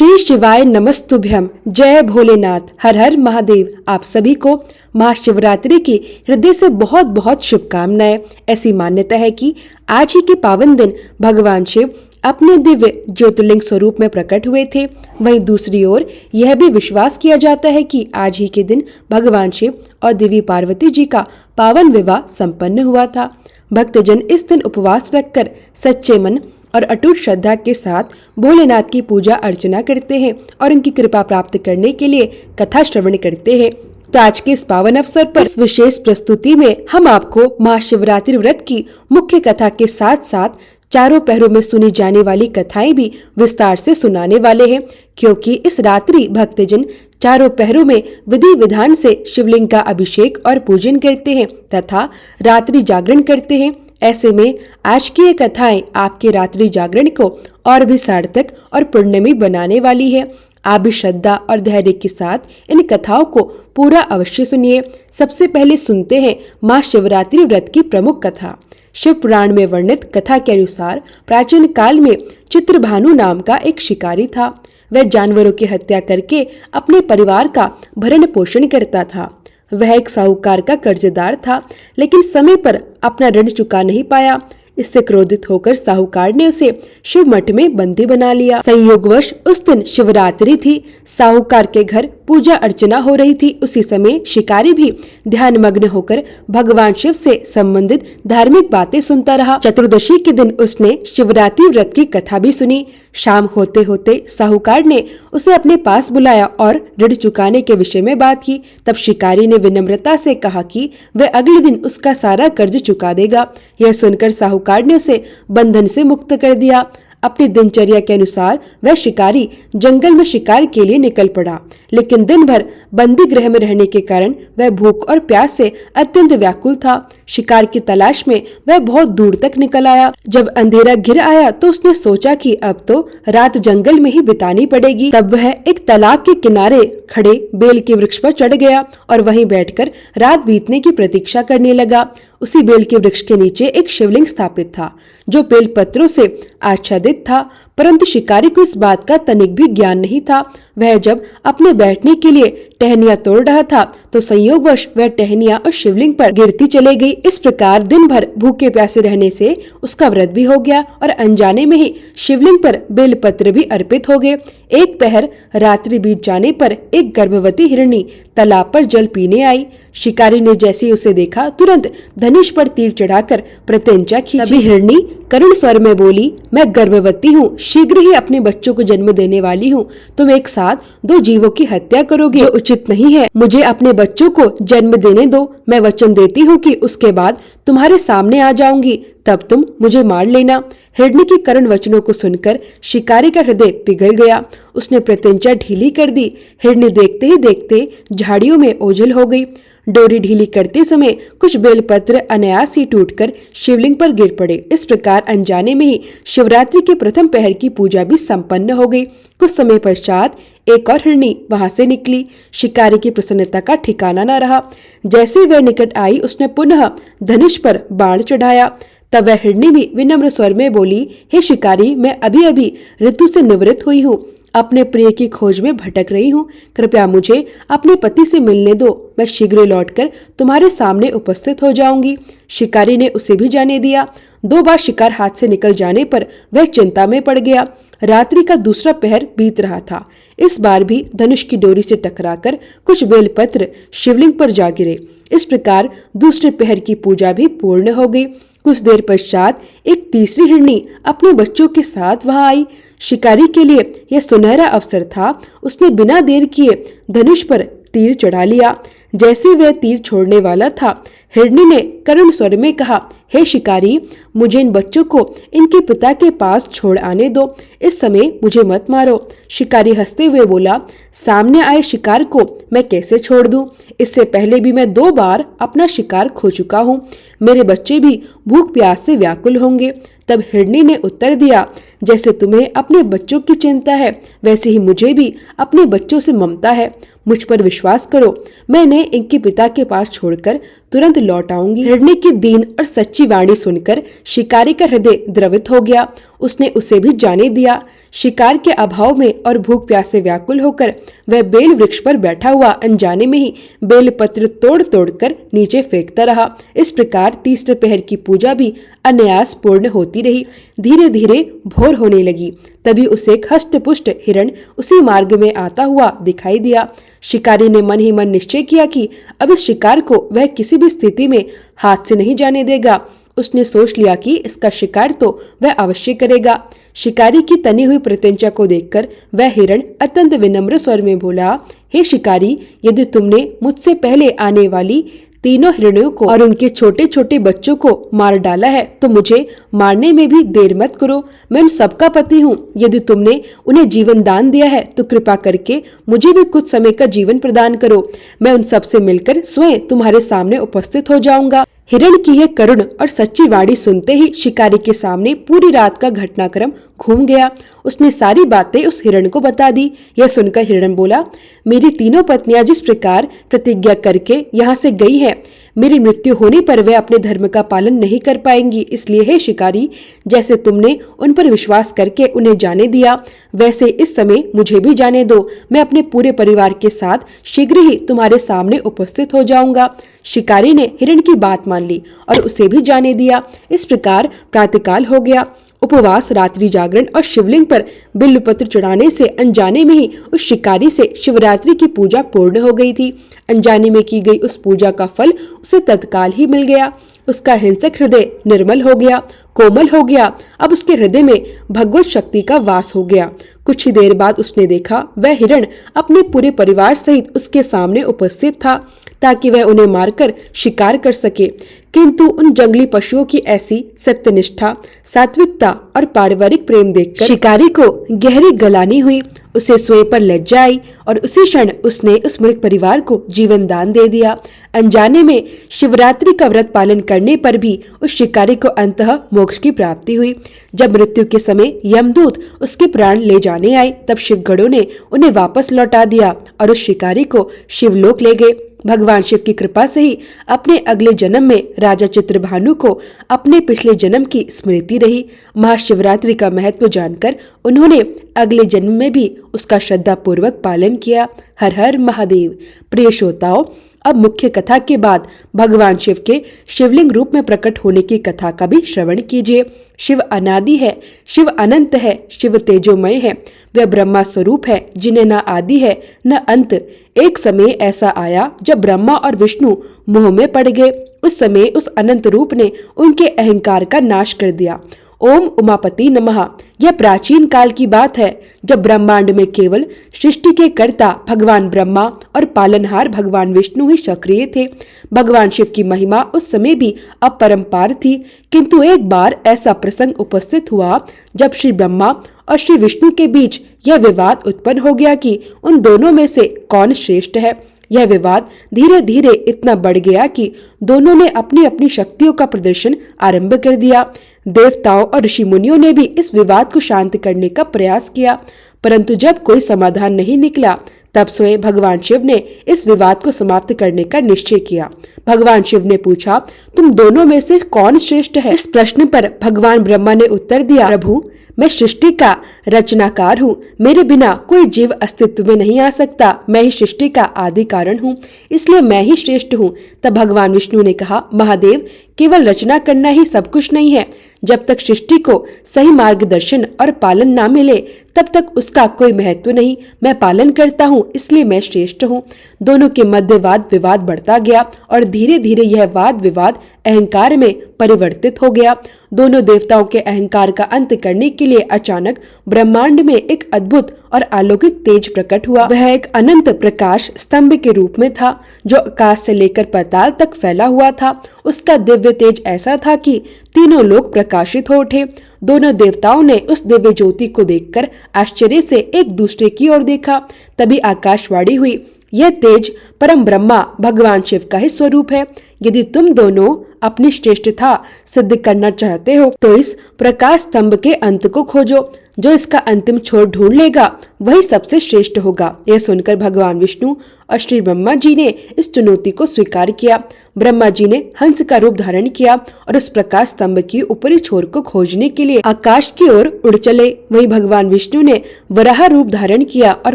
श्री शिवाय नमस्तुभ्यम। जय भोलेनाथ, हर हर महादेव। आप सभी को महाशिवरात्रि की हृदय से बहुत बहुत शुभकामनाएं। ऐसी मान्यता है कि आज ही के पावन दिन भगवान शिव अपने दिव्य ज्योतिर्लिंग स्वरूप में प्रकट हुए थे। वहीं दूसरी ओर यह भी विश्वास किया जाता है कि आज ही के दिन भगवान शिव और देवी पार्वती जी का पावन विवाह संपन्न हुआ था। भक्तजन इस दिन उपवास रखकर सच्चे मन और अटूट श्रद्धा के साथ भोलेनाथ की पूजा अर्चना करते हैं और उनकी कृपा प्राप्त करने के लिए कथा श्रवण करते हैं। तो आज के इस पावन अवसर पर इस विशेष प्रस्तुति में हम आपको महाशिवरात्रि व्रत की मुख्य कथा के साथ साथ चारों पहरों में सुनी जाने वाली कथाएं भी विस्तार से सुनाने वाले हैं, क्योंकि इस रात्रि भक्तजन चारों पहरों में विधि विधान से शिवलिंग का अभिषेक और पूजन करते हैं तथा रात्रि जागरण करते हैं। ऐसे में आज की ये कथाएं आपके रात्रि जागरण को और भी सार्थक और पुण्यमयी बनाने वाली है। आप भी श्रद्धा और धैर्य के साथ इन कथाओं को पूरा अवश्य सुनिए। सबसे पहले सुनते हैं महाशिवरात्रि व्रत की प्रमुख कथा। शिव पुराण में वर्णित कथा के अनुसार प्राचीन काल में चित्रभानु नाम का एक शिकारी था। वह जानवरों की हत्या करके अपने परिवार का भरण पोषण करता था। वह एक साहूकार का कर्जदार था, लेकिन समय पर अपना ऋण चुका नहीं पाया। इससे क्रोधित होकर साहूकार ने उसे शिव मठ में बंदी बना लिया। संयोगवश उस दिन शिवरात्रि थी। साहूकार के घर पूजा अर्चना हो रही थी। उसी समय शिकारी भी ध्यान मग्न होकर भगवान शिव से संबंधित धार्मिक बातें सुनता रहा। चतुर्दशी के दिन उसने शिवरात्रि व्रत की कथा भी सुनी। शाम होते होते साहूकार ने उसे अपने पास बुलाया और ऋण चुकाने के विषय में बात की। तब शिकारी ने विनम्रता से कहा कि वह अगले दिन उसका सारा कर्ज चुका देगा। यह सुनकर साहूकार ने उसे बंधन से मुक्त कर दिया। अपनी दिनचर्या के अनुसार वह शिकारी जंगल में शिकार के लिए निकल पड़ा, लेकिन दिन भर बंदी गृह में रहने के कारण वह भूख और प्यास से अत्यंत व्याकुल था। शिकार की तलाश में वह बहुत दूर तक निकल आया। जब अंधेरा घिर आया तो उसने सोचा कि अब तो रात जंगल में ही बितानी पड़ेगी। तब वह एक तालाब के किनारे खड़े बेल के वृक्ष पर चढ़ गया और वहीं बैठकर रात बीतने की प्रतीक्षा करने लगा। उसी बेल के वृक्ष के नीचे एक शिवलिंग स्थापित था, जो बेल पत्रों से आच्छादित था, परंतु शिकारी को इस बात का तनिक भी ज्ञान नहीं था। वह जब अपने बैठने के लिए टहनियां तोड़ रहा था तो संयोगवश वह टहनियां और शिवलिंग पर गिरती चले गई। इस प्रकार दिन भर भूखे प्यासे रहने से उसका व्रत भी हो गया और अनजाने में ही शिवलिंग पर बेलपत्र भी अर्पित हो गए। एक पहर रात्रि बीत जाने पर एक गर्भवती हिरणी तालाब पर जल पीने आई। शिकारी ने जैसे ही उसे देखा तुरंत धनुष पर तीर चढ़ाकर प्रत्यंचा खींची। तभी हिरणी करुण स्वर में बोली, मैं गर्भवती हूँ, शीघ्र ही अपने बच्चों को जन्म देने वाली हूँ। तुम एक साथ दो जीवों की हत्या करोगे, जो उचित नहीं है। मुझे अपने बच्चों को जन्म देने दो। मैं वचन देती हूँ कि उसके बाद तुम्हारे सामने आ जाऊंगी, तब तुम मुझे मार लेना। हिरणी की करुण वचनों को सुनकर शिकारी का हृदय पिघल गया। उसने प्रत्यंचा ढीली कर दी। हिरणी देखते ही देखते झाड़ियों में ओझल हो गई। डोरी ढीली करते समय कुछ बेलपत्र अनायास ही टूटकर शिवलिंग पर गिर पड़े। इस प्रकार अनजाने में ही शिवरात्रि के प्रथम पहर की पूजा भी संपन्न हो गई। कुछ समय पश्चात एक और हिरणी वहां से निकली। शिकारी की प्रसन्नता का ठिकाना न रहा। जैसे वह निकट आई उसने पुनः धनुष पर बाण चढ़ाया। तब वह हिरणी भी विनम्र स्वर में बोली, हे शिकारी, मैं अभी अभी ऋतु से निवृत्त हुई हूँ, अपने प्रिय की खोज में भटक रही हूँ। कृपया मुझे अपने पति से मिलने दो। मैं शीघ्र लौटकर तुम्हारे सामने उपस्थित हो जाऊंगी। शिकारी ने उसे भी जाने दिया। 2 बार शिकार हाथ से निकल जाने पर वह चिंता में पड़ गया। रात्रि का दूसरा पहर बीत रहा था। इस बार भी धनुष की डोरी से टकराकर कुछ बेलपत्र शिवलिंग पर जा गिरे। इस प्रकार दूसरे पहर की पूजा भी पूर्ण हो गई। कुछ देर पश्चात एक तीसरी हिरणी अपने बच्चों के साथ वहां आई। शिकारी के लिए यह सुनहरा अवसर था। उसने बिना देर किए धनुष पर तीर चढ़ा लिया। जैसे वह तीर छोड़ने वाला था, हिरणी ने करुण स्वर में कहा, हे शिकारी, मुझे इन बच्चों को इनके पिता के पास छोड़ आने दो। इस समय मुझे मत मारो। शिकारी हंसते हुए बोला, सामने आए शिकार को मैं कैसे छोड़ दूं? इससे पहले भी मैं 2 बार अपना शिकार खो चुका हूँ। मेरे बच्चे भी भूख प्यास से व्याकुल होंगे। तब हिरणी ने उत्तर दिया, जैसे तुम्हें अपने बच्चों की चिंता है, वैसे ही मुझे भी अपने बच्चों से ममता है। मुझ पर विश्वास करो, मैं इन्हें इनके पिता के पास छोड़कर तुरंत लौट आऊंगी। हिरणी की दीन और सच्ची सच्ची वाणी सुनकर शिकारी का हृदय द्रवित हो गया। उसने उसे भी जाने दिया। शिकार के अभाव में और भूख प्यास से व्याकुल होकर वह बेल वृक्ष पर बैठा हुआ अनजाने में ही बेल पत्र तोड़ तोड़ कर नीचे फेंकता रहा। इस प्रकार तीसरे पहर की पूजा भी अनायास पूर्ण होती रही। धीरे धीरे भोर होने लगी। तभी उसे एक हष्ट-पुष्ट हिरण उसी मार्ग में आता हुआ दिखाई दिया। शिकारी ने मन ही मन निश्चय किया कि अब इस शिकार को वह किसी भी स्थिति में हाथ से नहीं जाने देगा। उसने सोच लिया कि इसका शिकार तो वह अवश्य करेगा। शिकारी की तनी हुई प्रत्यंचा को देखकर वह हिरण अत्यंत विनम्र स्वर में बोला, हे शिकारी, यदि तुमने मुझसे पहले आने वाली तीनों हिरणों को और उनके छोटे छोटे बच्चों को मार डाला है तो मुझे मारने में भी देर मत करो। मैं उन सबका पति हूँ। यदि तुमने उन्हें जीवन दान दिया है तो कृपा करके मुझे भी कुछ समय का जीवन प्रदान करो। मैं उन सबसे मिलकर स्वयं तुम्हारे सामने उपस्थित हो जाऊंगा। हिरण की यह करुण और सच्ची वाणी सुनते ही शिकारी के सामने पूरी रात का घटनाक्रम घूम गया। उसने सारी बातें उस हिरण को बता दी। यह सुनकर हिरण बोला, मेरी तीनों पत्नियां जिस प्रकार प्रतिज्ञा करके यहाँ से गई हैं, मेरी मृत्यु होने पर वे अपने धर्म का पालन नहीं कर पाएंगी। इसलिए हे शिकारी, जैसे तुमने उन पर विश्वास करके उन्हें जाने दिया, वैसे इस समय मुझे भी जाने दो। मैं अपने पूरे परिवार के साथ शीघ्र ही तुम्हारे सामने उपस्थित हो जाऊंगा। शिकारी ने हिरण की बात मान ली और उसे भी जाने दिया। इस प्रकार प्रातःकाल हो गया। उपवास, रात्रि जागरण और शिवलिंग पर बिल्वपत्र चढ़ाने से अनजाने में ही उस शिकारी से शिवरात्रि की पूजा पूर्ण हो गई थी। अनजाने में की गई उस पूजा का फल उसे तत्काल ही मिल गया। उसका हिंसक हृदय निर्मल हो गया, कोमल हो गया। अब उसके हृदय में भगवत शक्ति का वास हो गया। कुछ ही देर बाद उसने देखा वह हिरण अपने पूरे परिवार सहित उसके सामने उपस्थित था ताकि वह उन्हें मारकर शिकार कर सके। किंतु उन जंगली पशुओं की ऐसी सत्यनिष्ठा, सात्विकता और पारिवारिक प्रेम देखकर शिकारी को गहरी गलानी हुई। उसे स्वयं पर लज्जा आई और उसी क्षण उसने उस मृत परिवार को जीवन दान दे दिया। अनजाने में शिवरात्रि का व्रत पालन करने पर भी उस शिकारी को अंततः मोक्ष की प्राप्ति हुई। जब मृत्यु के समय यमदूत उसके प्राण ले जाने आए तब शिवगणों ने उन्हें वापस लौटा दिया और उस शिकारी को शिवलोक ले गए। भगवान शिव की कृपा से ही अपने अगले जन्म में राजा चित्रभानु को अपने पिछले जन्म की स्मृति रही। महाशिवरात्रि का महत्व जानकर उन्होंने अगले जन्म में भी उसका श्रद्धा पूर्वक पालन किया। हर हर महादेव। प्रिय श्रोताओं, अब मुख्य कथा के बाद भगवान शिव के शिवलिंग रूप में प्रकट होने की कथा का भी श्रवण कीजिए। शिव अनादि है, शिव अनंत है, शिव तेजोमय है, वह ब्रह्मा स्वरूप है जिन्हें न आदि है न अंत। एक समय ऐसा आया जब ब्रह्मा और विष्णु मोह में पड़ गए। उस समय उस अनंत रूप ने उनके अहंकार का नाश कर दिया। ओम उमापति नमः। यह प्राचीन काल की बात है जब ब्रह्मांड में केवल सृष्टि के कर्ता भगवान ब्रह्मा और पालनहार भगवान विष्णु ही सक्रिय थे। भगवान शिव की महिमा उस समय भी अपरंपार थी। किंतु एक बार ऐसा प्रसंग उपस्थित हुआ जब श्री ब्रह्मा और श्री विष्णु के बीच यह विवाद उत्पन्न हो गया कि उन दोनों में से कौन श्रेष्ठ है। यह विवाद धीरे धीरे इतना बढ़ गया कि दोनों ने अपनी अपनी शक्तियों का प्रदर्शन आरंभ कर दिया। देवताओं और ऋषि मुनियों ने भी इस विवाद को शांत करने का प्रयास किया, परंतु जब कोई समाधान नहीं निकला तब स्वयं भगवान शिव ने इस विवाद को समाप्त करने का निश्चय किया। भगवान शिव ने पूछा, तुम दोनों में से कौन श्रेष्ठ है? इस प्रश्न पर भगवान ब्रह्मा ने उत्तर दिया, प्रभु, मैं सृष्टि का रचनाकार हूँ। मेरे बिना कोई जीव अस्तित्व में नहीं आ सकता। मैं ही सृष्टि का आदि कारण हूँ, इसलिए मैं ही श्रेष्ठ हूँ। तब भगवान विष्णु ने कहा, महादेव, केवल रचना करना ही सब कुछ नहीं है। जब तक सृष्टि को सही मार्गदर्शन और पालन ना मिले तब तक उसका कोई महत्व नहीं। मैं पालन करता हूँ, इसलिए मैं श्रेष्ठ हूँ। दोनों के मध्य वाद विवाद बढ़ता गया और धीरे धीरे यह वाद विवाद अहंकार में परिवर्तित हो गया। दोनों देवताओं के अहंकार का अंत करने के लिए अचानक ब्रह्मांड में एक अद्भुत और अलौकिक तेज प्रकट हुआ। वह एक अनंत प्रकाश स्तंभ के रूप में था जो आकाश से लेकर पाताल तक फैला हुआ था। उसका दिव्य तेज ऐसा था कि तीनों लोग प्रकाशित हो उठे। दोनों देवताओं ने उस दिव्य ज्योति को देखकर आश्चर्य से एक दूसरे की ओर देखा। तभी आकाशवाणी हुई, यह तेज परम ब्रह्मा भगवान शिव का ही स्वरूप है। यदि तुम दोनों अपनी श्रेष्ठता सिद्ध करना चाहते हो तो इस प्रकाश स्तंभ के अंत को खोजो। जो इसका अंतिम छोर ढूंढ लेगा वही सबसे श्रेष्ठ होगा। यह सुनकर भगवान विष्णु और श्री ब्रह्मा जी ने इस चुनौती को स्वीकार किया। ब्रह्मा जी ने हंस का रूप धारण किया और उस प्रकाश स्तंभ की ऊपरी छोर को खोजने के लिए आकाश की ओर उड़ चले। वहीं भगवान विष्णु ने वराह रूप धारण किया और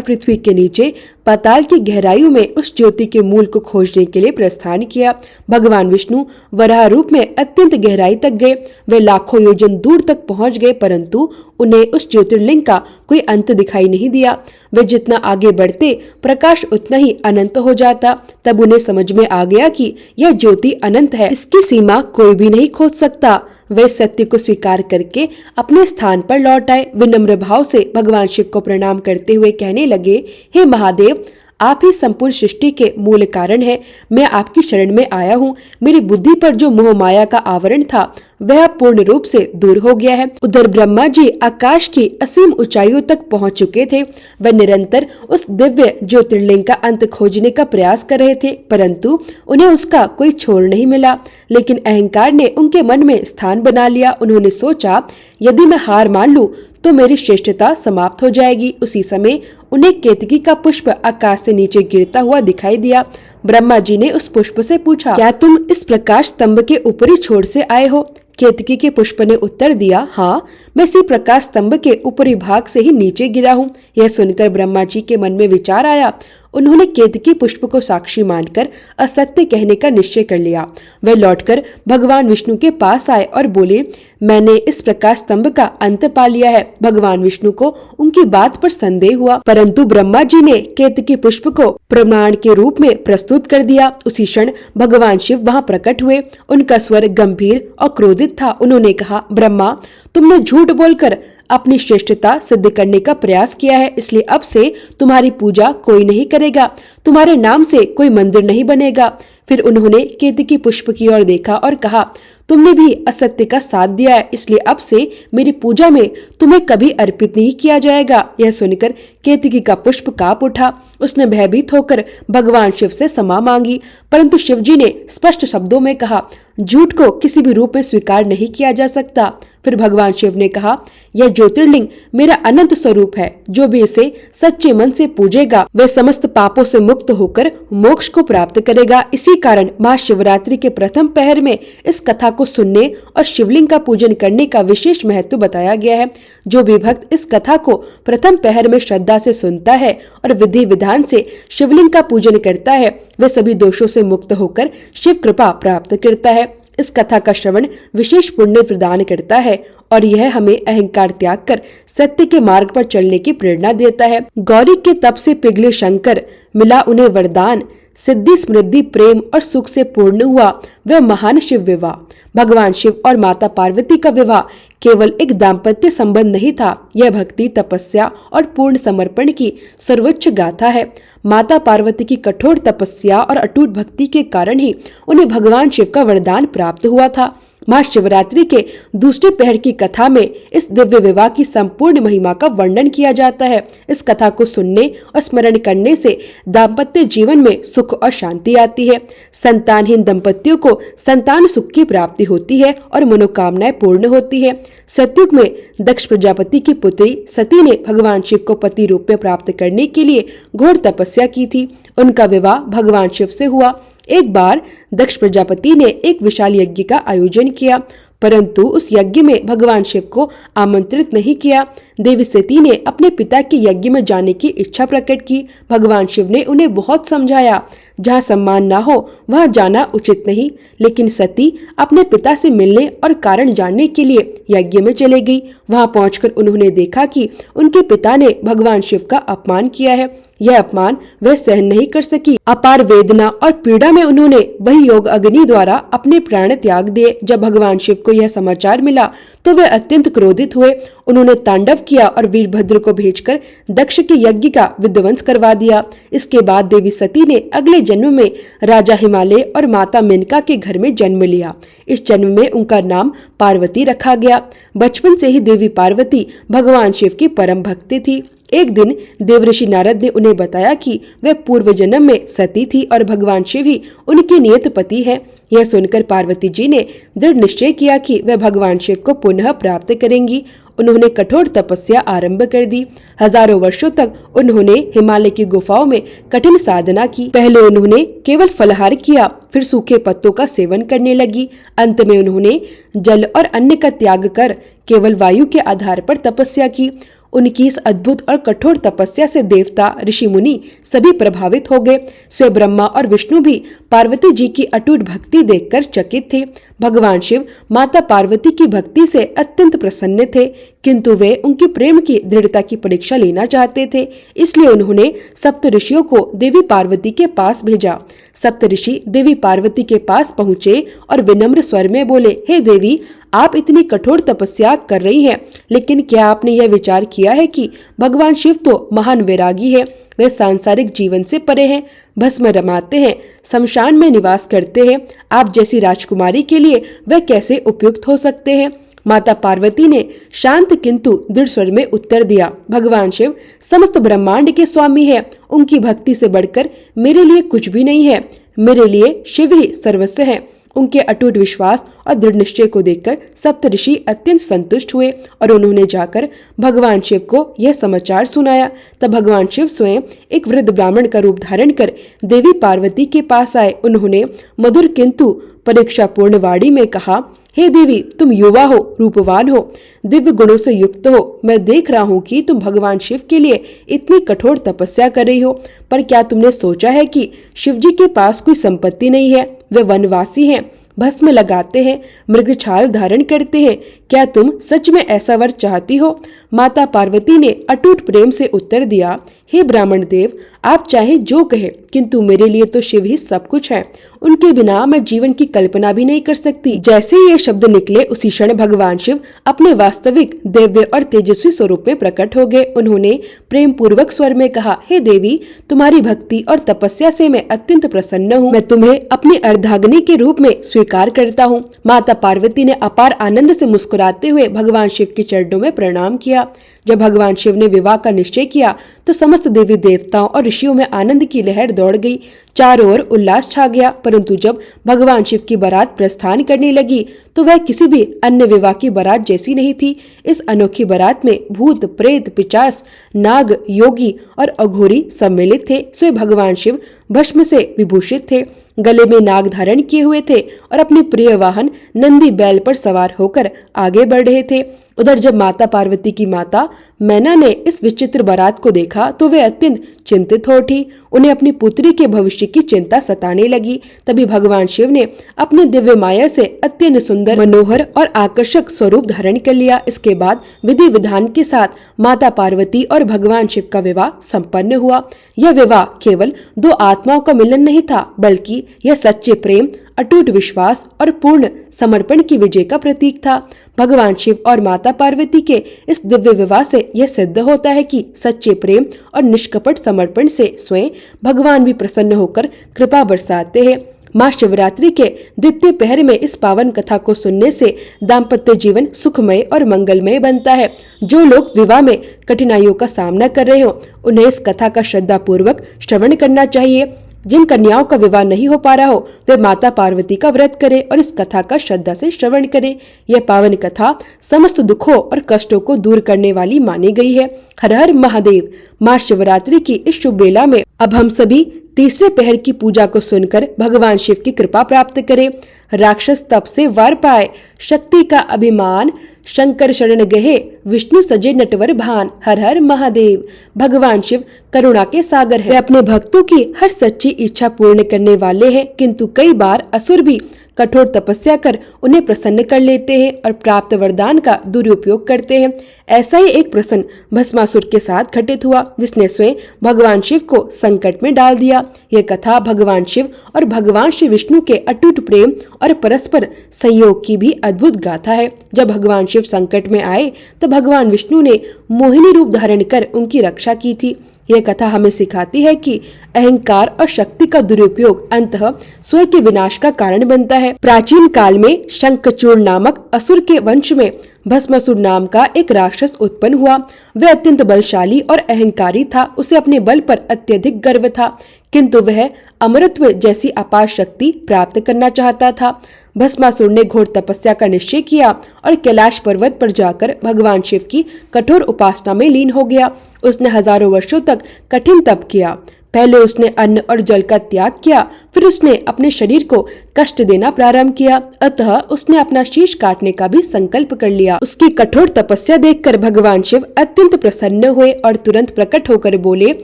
पृथ्वी के नीचे पाताल की गहराइयों में उस ज्योति के मूल को खोजने के लिए प्रस्थान किया। भगवान विष्णु वराह रूप में अत्यंत गहराई तक गए। वे लाखों योजन दूर तक पहुंच गए, परंतु उन्हें उस ज्योतिर्लिंग का कोई अंत दिखाई नहीं दिया। वे जितना आगे बढ़ते प्रकाश उतना ही अनंत हो जाता। तब उन्हें समझ में आ गया कि यह ज्योति अनंत है, इसकी सीमा कोई भी नहीं खोज सकता। वे सत्य को स्वीकार करके अपने स्थान पर लौट आए। विनम्र भाव से भगवान शिव को प्रणाम करते हुए कहने लगे, हे महादेव, आप ही संपूर्ण सृष्टि के मूल कारण हैं। मैं आपकी शरण में आया हूँ। मेरी बुद्धि पर जो मोह माया का आवरण था वह पूर्ण रूप से दूर हो गया है। उधर ब्रह्मा जी आकाश की असीम ऊंचाइयों तक पहुंच चुके थे। वह निरंतर उस दिव्य ज्योतिर्लिंग का अंत खोजने का प्रयास कर रहे थे, परंतु उन्हें उसका कोई छोर नहीं मिला। लेकिन अहंकार ने उनके मन में स्थान बना लिया। उन्होंने सोचा, यदि मैं हार मान लूं तो मेरी श्रेष्ठता समाप्त हो जाएगी। उसी समय उन्हें केतकी का पुष्प आकाश से नीचे गिरता हुआ दिखाई दिया। ब्रह्मा जी ने उस पुष्प से पूछा, क्या तुम इस प्रकाश स्तंभ के ऊपरी छोर से आए हो? केतकी के पुष्प ने उत्तर दिया, हाँ, मैं इसी प्रकाश स्तंभ के ऊपरी भाग से ही नीचे गिरा हूँ। यह सुनकर ब्रह्मा जी के मन में विचार आया। उन्होंने केतकी पुष्प को साक्षी मानकर असत्य कहने का निश्चय कर लिया। वे लौटकर भगवान विष्णु के पास आए और बोले, मैंने इस प्रकाश स्तंभ का अंत पा लिया है। भगवान विष्णु को उनकी बात पर संदेह हुआ, परंतु ब्रह्मा जी ने केतकी पुष्प को प्रमाण के रूप में प्रस्तुत कर दिया। उसी क्षण भगवान शिव वहां प्रकट हुए। उनका स्वर गंभीर और क्रोधित था। उन्होंने कहा, ब्रह्मा, तुमने झूठ बोलकर अपनी श्रेष्ठता सिद्ध करने का प्रयास किया है, इसलिए अब से तुम्हारी पूजा कोई नहीं करेगा, तुम्हारे नाम से कोई मंदिर नहीं बनेगा। फिर उन्होंने केतकी पुष्प की ओर देखा और कहा, तुमने भी असत्य का साथ दिया है, इसलिए अब से मेरी पूजा में तुम्हें कभी अर्पित नहीं किया जाएगा। यह सुनकर केतकी का पुष्प कांप उठा। उसने भयभीत होकर भगवान शिव से क्षमा मांगी, परंतु शिव जी ने स्पष्ट शब्दों में कहा, झूठ को किसी भी रूप में स्वीकार नहीं किया जा सकता। फिर भगवान शिव ने कहा, यह ज्योतिर्लिंग मेरा अनंत स्वरूप है। जो भी इसे सच्चे मन से पूजेगा वह समस्त पापों से मुक्त होकर मोक्ष को प्राप्त करेगा। इसी कारण महाशिवरात्रि के प्रथम पहर में इस कथा को सुनने और शिवलिंग का पूजन करने का विशेष महत्व बताया गया है। जो भी भक्त इस कथा को प्रथम पहर में श्रद्धा से सुनता है और विधि विधान से शिवलिंग का पूजन करता है, वह सभी दोषों से मुक्त होकर शिव कृपा प्राप्त करता है। इस कथा का श्रवण विशेष पुण्य प्रदान करता है और यह हमें अहंकार त्याग कर सत्य के मार्ग पर चलने की प्रेरणा देता है। गौरी के तप से पिघले शंकर, मिला उन्हें वरदान, सिद्धि समृद्धि प्रेम और सुख से पूर्ण हुआ वह महान शिव विवाह। भगवान शिव और माता पार्वती का विवाह केवल एक दाम्पत्य संबंध नहीं था, यह भक्ति, तपस्या और पूर्ण समर्पण की सर्वोच्च गाथा है। माता पार्वती की कठोर तपस्या और अटूट भक्ति के कारण ही उन्हें भगवान शिव का वरदान प्राप्त हुआ था। महाशिवरात्रि के दूसरे पहर की कथा में इस दिव्य विवाह की संपूर्ण महिमा का वर्णन किया जाता है। इस कथा को सुनने और स्मरण करने से दाम्पत्य जीवन में सुख और शांति आती है। संतानहीन दंपतियों को संतान सुख की प्राप्ति होती है और मनोकामनाएं पूर्ण होती है। सतयुग में दक्ष प्रजापति की पुत्री सती ने भगवान शिव को पति रूप में प्राप्त करने के लिए घोर तपस्या की थी। उनका विवाह भगवान शिव से हुआ। एक बार दक्ष प्रजापति ने एक विशाल यज्ञ का आयोजन किया, परंतु उस यज्ञ में भगवान शिव को आमंत्रित नहीं किया। देवी सती ने अपने पिता के यज्ञ में जाने की इच्छा प्रकट की। भगवान शिव ने उन्हें बहुत समझाया, जहाँ सम्मान ना हो वहाँ जाना उचित नहीं, लेकिन सती अपने पिता से मिलने और कारण जानने के लिए यज्ञ में चले गई। वहाँ पहुंचकर उन्होंने देखा कि उनके पिता ने भगवान शिव का अपमान किया है। यह अपमान वह सहन नहीं कर सकी। अपार वेदना और पीड़ा में उन्होंने वही योग अग्नि द्वारा अपने प्राण त्याग दिए। जब भगवान शिव को यह समाचार मिला तो वे अत्यंत क्रोधित हुए। उन्होंने तांडव किया और वीरभद्र को भेजकर दक्ष के यज्ञ का विध्वंस करवा दिया। इसके बाद देवी सती ने अगले जन्म में राजा हिमालय और माता मेनका के घर में जन्म लिया। इस जन्म में उनका नाम पार्वती रखा गया। बचपन से ही देवी पार्वती भगवान शिव की परम भक्त थी। एक दिन देवऋषि नारद ने उन्हें बताया कि वह पूर्व जन्म में सती थी और भगवान शिव ही उनके नियत पति हैं। यह सुनकर पार्वती जी ने दृढ़ निश्चय किया कि वह भगवान शिव को पुनः प्राप्त करेंगी। उन्होंने कठोर तपस्या आरंभ कर दी। हजारों वर्षों तक उन्होंने हिमालय की गुफाओं में कठिन साधना की। पहले उन्होंने केवल फलाहार किया, फिर सूखे पत्तों का सेवन करने लगी। अंत में उन्होंने जल और अन्न का त्याग कर केवल वायु के आधार पर तपस्या की। उनकी इस अद्भुत और कठोर तपस्या से देवता, ऋषि मुनि सभी प्रभावित हो गए। स्वयं ब्रह्मा और विष्णु भी पार्वती जी की अटूट भक्ति देखकर चकित थे। भगवान शिव माता पार्वती की भक्ति से अत्यंत प्रसन्न थे, किंतु वे उनकी प्रेम की दृढ़ता की परीक्षा लेना चाहते थे। इसलिए उन्होंने सप्त ऋषियों को देवी पार्वती के पास भेजा। सप्त ऋषि देवी पार्वती के पास पहुँचे और विनम्र स्वर में बोले, हे देवी, आप इतनी कठोर तपस्या कर रही हैं, लेकिन क्या आपने यह विचार किया है कि भगवान शिव तो महान वैरागी है। वे सांसारिक जीवन से परे हैं, भस्म रमाते हैं, शमशान में निवास करते हैं। आप जैसी राजकुमारी के लिए वे कैसे उपयुक्त हो सकते हैं। माता पार्वती ने शांत किंतु दृढ़ स्वर में उत्तर दिया, भगवान शिव समस्त ब्रह्मांड के स्वामी है। उनकी भक्ति से बढ़कर मेरे लिए कुछ भी नहीं है। मेरे लिए शिव ही सर्वस्व है। उनके अटूट विश्वास और दृढ़ निश्चय को देखकर सप्त ऋषि अत्यंत संतुष्ट हुए और उन्होंने जाकर भगवान शिव को यह समाचार सुनाया। तब भगवान शिव स्वयं एक वृद्ध ब्राह्मण का रूप धारण कर देवी पार्वती के पास आए। उन्होंने मधुर किंतु परीक्षापूर्ण वाणी में कहा, हे देवी, तुम युवा हो, रूपवान हो, दिव्य गुणों से युक्त हो। मैं देख रहा हूँ कि तुम भगवान शिव के लिए इतनी कठोर तपस्या कर रही हो, पर क्या तुमने सोचा है कि शिव जी के पास कोई संपत्ति नहीं है? वे वनवासी हैं, भस्म लगाते हैं, मृगछाल धारण करते हैं। क्या तुम सच में ऐसा वर चाहती हो? माता पार्वती ने अटूट प्रेम से उत्तर दिया, हे ब्राह्मण देव, आप चाहे जो कहे, किंतु मेरे लिए तो शिव ही सब कुछ है। उनके बिना मैं जीवन की कल्पना भी नहीं कर सकती। जैसे ये शब्द निकले, उसी क्षण भगवान शिव अपने वास्तविक दिव्य और तेजस्वी स्वरूप में प्रकट हो गए। उन्होंने प्रेम पूर्वक स्वर में कहा, हे देवी, तुम्हारी भक्ति और तपस्या से मैं अत्यंत प्रसन्न हूँ। मैं तुम्हें अपनी अर्धांगिनी के रूप में स्वीकार करता हूँ। माता पार्वती ने अपार आनंद से मुस्कुराते हुए भगवान शिव के चरणों में प्रणाम किया। जब भगवान शिव ने विवाह का निश्चय किया तो समस्त देवी देवताओं और ऋषियों में आनंद की लहर दौड़ गई। चारों ओर उल्लास छा गया। परंतु जब भगवान शिव की बारात प्रस्थान करने लगी तो वह किसी भी अन्य विवाह की बारात जैसी नहीं थी। इस अनोखी बारात में भूत, प्रेत, पिशाच, नाग, योगी और अघोरी सम्मिलित थे। स्वयं भगवान शिव भस्म से विभूषित थे, गले में नाग धारण किए हुए थे और अपने प्रिय वाहन नंदी बैल पर सवार होकर आगे बढ़ रहे थे। उधर जब माता पार्वती की माता मैना ने इस विचित्र बारात को देखा तो वे अत्यंत चिंतित हो उठी। उन्हें अपनी पुत्री के भविष्य की चिंता सताने लगी। तभी भगवान शिव ने अपने दिव्य माया से अत्यंत सुंदर, मनोहर और आकर्षक स्वरूप धारण कर लिया। इसके बाद विधि विधान के साथ माता पार्वती और भगवान शिव का विवाह संपन्न हुआ। यह विवाह केवल दो आत्माओं का मिलन नहीं था, बल्कि यह सच्चे प्रेम, अटूट विश्वास और पूर्ण समर्पण की विजय का प्रतीक था। भगवान शिव और माता पार्वती के इस दिव्य विवाह से यह सिद्ध होता है कि सच्चे प्रेम और निष्कपट समर्पण से स्वयं भगवान भी प्रसन्न होकर कृपा बरसाते हैं। माँ शिवरात्रि के द्वितीय पहर में इस पावन कथा को सुनने से दाम्पत्य जीवन सुखमय और मंगलमय बनता है। जो लोग विवाह में कठिनाइयों का सामना कर रहे हो, उन्हें इस कथा का श्रद्धा पूर्वक श्रवण करना चाहिए। जिन कन्याओं का विवाह नहीं हो पा रहा हो, वे माता पार्वती का व्रत करें और इस कथा का श्रद्धा से श्रवण करें। यह पावन कथा समस्त दुखों और कष्टों को दूर करने वाली मानी गई है। हर हर महादेव। माँ शिवरात्रि की इस शुभ बेला में अब हम सभी तीसरे पहर की पूजा को सुनकर भगवान शिव की कृपा प्राप्त करें। राक्षस तप से वार पाए, शक्ति का अभिमान, शंकर शरण गहे, विष्णु सजे नटवर भान। हर हर महादेव। भगवान शिव करुणा के सागर है। वे अपने भक्तों की हर सच्ची इच्छा पूर्ण करने वाले हैं, किंतु कई बार असुर भी कठोर तपस्या कर उन्हें प्रसन्न कर लेते हैं और प्राप्त वरदान का दुरुपयोग करते हैं। ऐसा ही एक प्रसंग भस्मासुर के साथ घटित हुआ, जिसने स्वयं भगवान शिव को संकट में डाल दिया। यह कथा भगवान शिव और भगवान श्री विष्णु के अटूट प्रेम और परस्पर संयोग की भी अद्भुत गाथा है। जब भगवान शिव संकट में आए तब भगवान विष्णु ने मोहिनी रूप धारण कर उनकी रक्षा की थी। यह कथा हमें सिखाती है कि अहंकार और शक्ति का दुरुपयोग अंततः स्वयं के विनाश का कारण बनता है। प्राचीन काल में शंखचूड़ नामक असुर के वंश में भस्मासुर नाम का एक राक्षस उत्पन्न हुआ। वह अत्यंत बलशाली और अहंकारी था। उसे अपने बल पर अत्यधिक गर्व था, किंतु वह अमरत्व जैसी अपार शक्ति प्राप्त करना चाहता था। भस्मासुर ने घोर तपस्या का निश्चय किया और कैलाश पर्वत पर जाकर भगवान शिव की कठोर उपासना में लीन हो गया। उसने हजारों वर्षों तक कठिन तप किया। पहले उसने अन्न और जल का त्याग किया, फिर उसने अपने शरीर को कष्ट देना प्रारंभ किया। अतः उसने अपना शीश काटने का भी संकल्प कर लिया। उसकी कठोर तपस्या देखकर भगवान शिव अत्यंत प्रसन्न हुए और तुरंत प्रकट होकर बोले,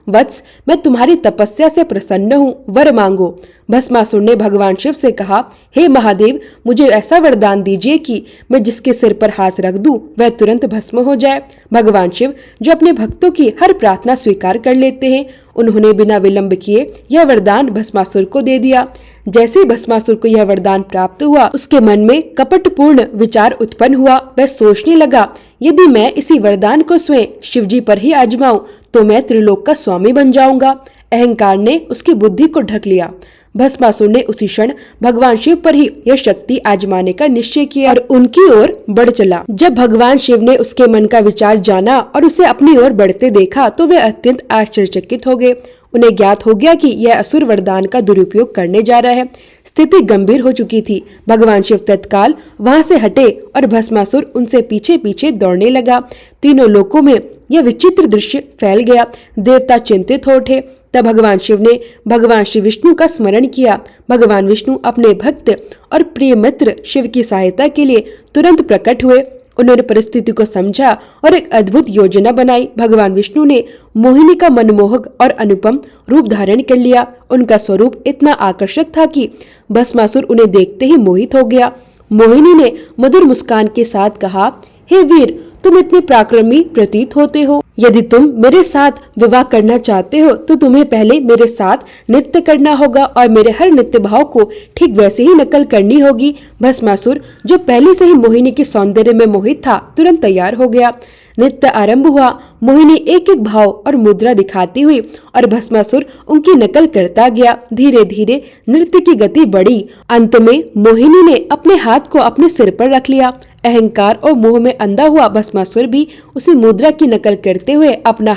वत्स, मैं तुम्हारी तपस्या से प्रसन्न हूँ, वर मांगो। भस्मासुर ने भगवान शिव से कहा, हे महादेव, मुझे ऐसा वरदान दीजिए कि मैं जिसके सिर पर हाथ रख दूं वह तुरंत भस्म हो जाए। भगवान शिव, जो अपने भक्तों की हर प्रार्थना स्वीकार कर लेते हैं, उन्होंने बिना विलंब किए यह वरदान भस्मासुर को दे दिया। जैसे ही भस्मासुर को यह वरदान प्राप्त हुआ, उसके मन में कपटपूर्ण विचार उत्पन्न हुआ। वह सोचने लगा, यदि मैं इसी वरदान को स्वयं शिवजी पर ही आजमाऊं तो मैं त्रिलोक का स्वामी बन जाऊंगा। अहंकार ने उसकी बुद्धि को ढक लिया। भस्मासुर ने उसी क्षण भगवान शिव पर ही यह शक्ति आजमाने का निश्चय किया और उनकी ओर बढ़ चला। जब भगवान शिव ने उसके मन का विचार जाना और उसे अपनी ओर बढ़ते देखा तो वे अत्यंत आश्चर्यचकित हो गए। उन्हें ज्ञात हो गया कि यह असुर वरदान का दुरुपयोग करने जा रहा है। स्थिति गंभीर हो चुकी थी। भगवान शिव तत्काल वहां से हटे और भस्मासुर उनसे पीछे पीछे दौड़ने लगा। तीनों लोकों में यह विचित्र दृश्य फैल गया। देवता चिंतित हो उठे। तब भगवान शिव ने भगवान श्री विष्णु का स्मरण किया। भगवान विष्णु अपने भक्त और प्रिय मित्र शिव की सहायता के लिए तुरंत प्रकट हुए। उन्होंने परिस्थिति को समझा और एक अद्भुत योजना बनाई। भगवान विष्णु ने मोहिनी का मनमोहक और अनुपम रूप धारण कर लिया। उनका स्वरूप इतना आकर्षक था कि भस्मासुर उन्हें देखते ही मोहित हो गया। मोहिनी ने मधुर मुस्कान के साथ कहा, हे वीर, तुम इतने पराक्रमी प्रतीत होते हो। यदि तुम मेरे साथ विवाह करना चाहते हो तो तुम्हें पहले मेरे साथ नृत्य करना होगा और मेरे हर नृत्य भाव को ठीक वैसे ही नकल करनी होगी। भस्मासुर, जो पहले से ही मोहिनी के सौंदर्य में मोहित था, तुरंत तैयार हो गया। नृत्य आरंभ हुआ। मोहिनी एक एक भाव और मुद्रा दिखाती हुई और भस्मासुर उनकी नकल करता गया। धीरे धीरे नृत्य की गति बढ़ी। अंत में मोहिनी ने अपने हाथ को अपने सिर पर रख लिया। अहंकार और मोह में अंधा हुआ भस्मासुर भी उसी मुद्रा की नकल करते हुए अपना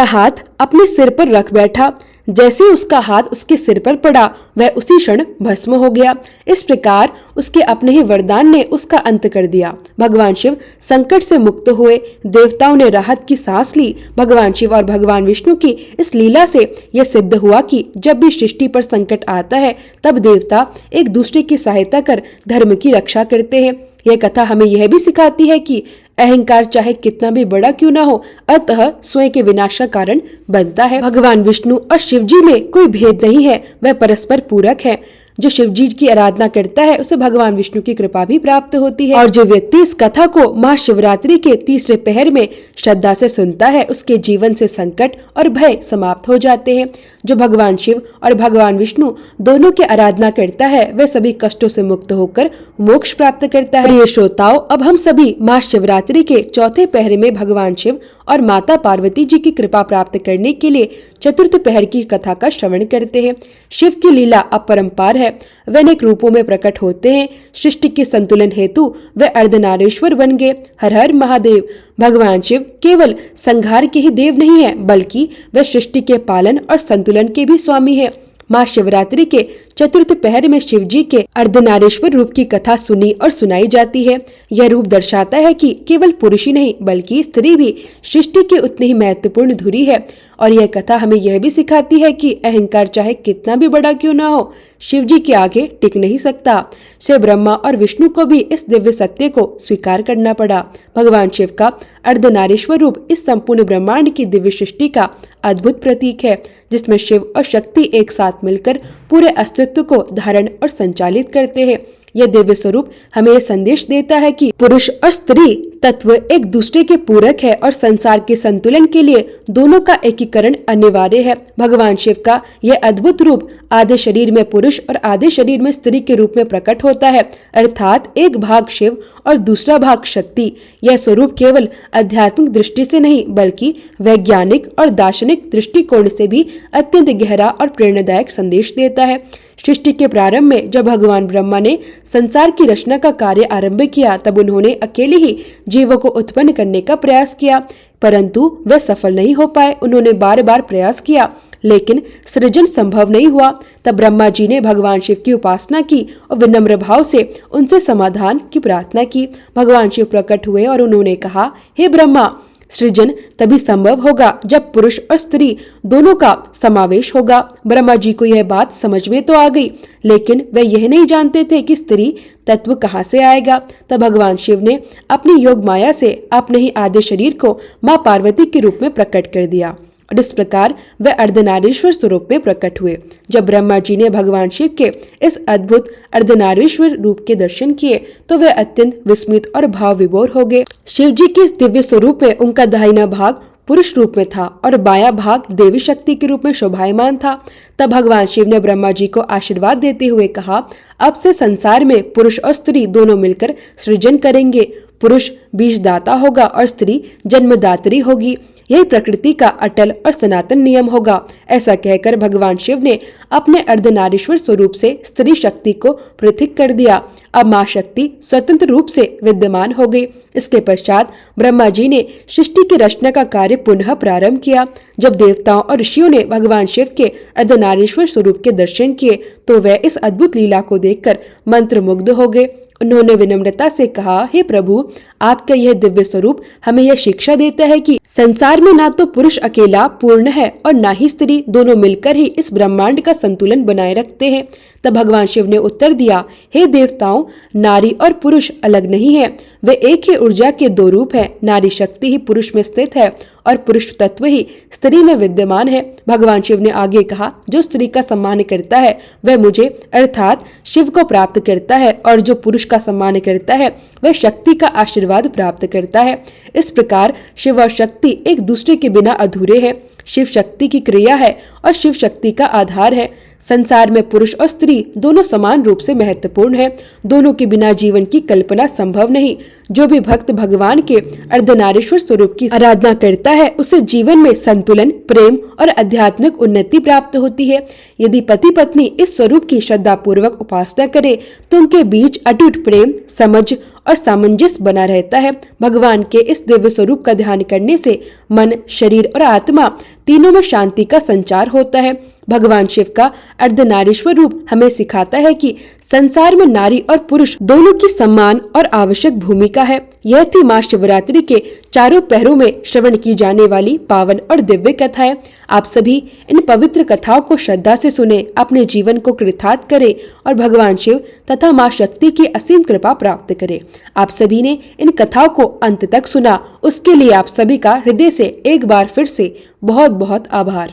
हाथ अपने सिर पर रख बैठा। जैसे उसका हाथ उसके सिर पर पड़ा, वह उसी क्षण भस्म हो गया। इस प्रकार उसके अपने ही वरदान ने उसका अंत कर दिया। भगवान शिव संकट से मुक्त हुए। देवताओं ने राहत की सांस ली। भगवान शिव और भगवान विष्णु की इस लीला से यह सिद्ध हुआ कि जब भी सृष्टि पर संकट आता है, तब देवता एक दूसरे की सहायता कर धर्म की रक्षा करते हैं। यह कथा हमें यह भी सिखाती है कि अहंकार चाहे कितना भी बड़ा क्यों ना हो, अतः स्वयं के विनाश का कारण बनता है। भगवान विष्णु और शिव जी में कोई भेद नहीं है, वह परस्पर पूरक है। जो शिव जी की आराधना करता है उसे भगवान विष्णु की कृपा भी प्राप्त होती है और जो व्यक्ति इस कथा को महाशिवरात्रि के तीसरे पहर में श्रद्धा से सुनता है, उसके जीवन से संकट और भय समाप्त हो जाते हैं। जो भगवान शिव और भगवान विष्णु दोनों की आराधना करता है, वह सभी कष्टों से मुक्त होकर मोक्ष प्राप्त करता है। प्रिय श्रोताओं, अब हम सभी महाशिवरात्रि के चौथे पहर में भगवान शिव और माता पार्वती जी की कृपा प्राप्त करने के लिए चतुर्थ पहर की कथा का श्रवण करते हैं। शिव की लीला अपरंपार है। वे अनेक रूपों में प्रकट होते हैं। सृष्टि के संतुलन हेतु वे अर्धनारीश्वर बन गए। हर हर महादेव। भगवान शिव केवल संहार के ही देव नहीं है, बल्कि वे सृष्टि के पालन और संतुलन के भी स्वामी है। महाशिवरात्रि के चतुर्थ पहर में शिव जी के अर्धनारीश्वर रूप की कथा सुनी और सुनाई जाती है। यह रूप दर्शाता है कि केवल पुरुष ही नहीं बल्कि स्त्री भी सृष्टि की उतनी ही महत्वपूर्ण धुरी है। और यह कथा हमें यह भी सिखाती है कि अहंकार चाहे कितना भी बड़ा क्यों ना हो, शिव जी के आगे टिक नहीं सकता। स्वयं ब्रह्मा और विष्णु को भी इस दिव्य सत्य को स्वीकार करना पड़ा। भगवान शिव का अर्धनारीश्वर रूप इस संपूर्ण ब्रह्मांड की दिव्य सृष्टि का अद्भुत प्रतीक है, जिसमें शिव और शक्ति एक साथ मिलकर पूरे अस्तित्व को धारण और संचालित करते हैं। यह दिव्य स्वरूप हमें यह संदेश देता है कि पुरुष और स्त्री तत्व एक दूसरे के पूरक है और संसार के संतुलन के लिए दोनों का एकीकरण अनिवार्य है। भगवान शिव का यह अद्भुत रूप आधे शरीर में पुरुष और आधे शरीर में स्त्री के रूप में प्रकट होता है, अर्थात एक भाग शिव और दूसरा भाग शक्ति। यह स्वरूप केवल आध्यात्मिक दृष्टि से नहीं बल्कि वैज्ञानिक और दार्शनिक दृष्टिकोण से भी अत्यंत गहरा और प्रेरणादायक संदेश देता है। सृष्टि के प्रारंभ में जब भगवान ब्रह्मा ने संसार की रचना का कार्य आरंभ किया, तब उन्होंने अकेले ही जीवों को उत्पन्न करने का प्रयास किया, परंतु वे सफल नहीं हो पाए। उन्होंने बार बार प्रयास किया, लेकिन सृजन संभव नहीं हुआ। तब ब्रह्मा जी ने भगवान शिव की उपासना की और विनम्र भाव से उनसे समाधान की प्रार्थना की। भगवान शिव प्रकट हुए और उन्होंने कहा, हे ब्रह्मा, सृजन तभी संभव होगा जब पुरुष और स्त्री दोनों का समावेश होगा। ब्रह्मा जी को यह बात समझ में तो आ गई, लेकिन वे यह नहीं जानते थे कि स्त्री तत्व कहाँ से आएगा। तब भगवान शिव ने अपनी योग माया से अपने ही आधे शरीर को माँ पार्वती के रूप में प्रकट कर दिया और इस प्रकार वे अर्धनारीश्वर स्वरूप में प्रकट हुए। जब ब्रह्मा जी ने भगवान शिव के इस अद्भुत अर्धनारीश्वर रूप के दर्शन किए तो वे अत्यंत विस्मित और भाव विभोर हो गए। शिव जी के इस दिव्य स्वरूप में उनका दाहिना भाग पुरुष रूप में था और बायां भाग देवी शक्ति के रूप में शोभायमान था। तब भगवान शिव ने ब्रह्मा जी को आशीर्वाद देते हुए कहा, अब से संसार में पुरुष और स्त्री दोनों मिलकर सृजन करेंगे। पुरुष बीजदाता होगा और स्त्री जन्मदात्री होगी। यही प्रकृति का अटल और सनातन नियम होगा। ऐसा कहकर भगवान शिव ने अपने अर्धनारीश्वर स्वरूप से स्त्री शक्ति को पृथक कर दिया। अब माँ शक्ति स्वतंत्र रूप से विद्यमान हो गई। इसके पश्चात ब्रह्मा जी ने सृष्टि की रचना का कार्य पुनः प्रारंभ किया। जब देवताओं और ऋषियों ने भगवान शिव के अर्धनारीश्वर स्वरूप के दर्शन किए तो वे इस अद्भुत लीला को देखकर मंत्रमुग्ध हो गए। उन्होंने विनम्रता से कहा, हे प्रभु, आपका यह दिव्य स्वरूप हमें यह शिक्षा देता है कि संसार में ना तो पुरुष अकेला पूर्ण है और ना ही स्त्री, दोनों मिलकर ही इस ब्रह्मांड का संतुलन बनाए रखते हैं। तब भगवान शिव ने उत्तर दिया, हे देवताओं, नारी और पुरुष अलग नहीं है, वे एक ही ऊर्जा के दो रूप हैं। नारी शक्ति ही पुरुष में स्थित है और पुरुष तत्व ही स्त्री में विद्यमान है। भगवान शिव ने आगे कहा, जो स्त्री का सम्मान करता है वह मुझे अर्थात शिव को प्राप्त करता है और जो पुरुष का सम्मान करता है वह शक्ति का आशीर्वाद प्राप्त करता है। इस प्रकार शिव और शक्ति एक दूसरे के बिना अधूरे हैं। शिव शक्ति की क्रिया है और शिव शक्ति का आधार है। संसार में पुरुष और स्त्री दोनों समान रूप से महत्वपूर्ण है। दोनों के बिना जीवन की कल्पना संभव नहीं। जो भी भक्त भगवान के अर्धनारीश्वर स्वरूप की आराधना करता है उसे जीवन में संतुलन, प्रेम और आध्यात्मिक उन्नति प्राप्त होती है। यदि पति पत्नी इस स्वरूप की श्रद्धा पूर्वक उपासना करे तो उनके बीच अटूट प्रेम, समझ और सामंजस्य बना रहता है। भगवान के इस दिव्य स्वरूप का ध्यान करने से मन, शरीर और आत्मा तीनों में शांति का संचार होता है। भगवान शिव का अर्धनारीश्वर रूप हमें सिखाता है कि संसार में नारी और पुरुष दोनों की सम्मान और आवश्यक भूमिका है। यह थी माँ शिवरात्रि के चारों पहरों में श्रवण की जाने वाली पावन और दिव्य कथाएं। आप सभी इन पवित्र कथाओं को श्रद्धा से सुने, अपने जीवन को कृतार्थ करें और भगवान शिव तथा माँ शक्ति की असीम कृपा प्राप्त करें। आप सभी ने इन कथाओं को अंत तक सुना, उसके लिए आप सभी का हृदय से एक बार फिर से बहुत बहुत आभार।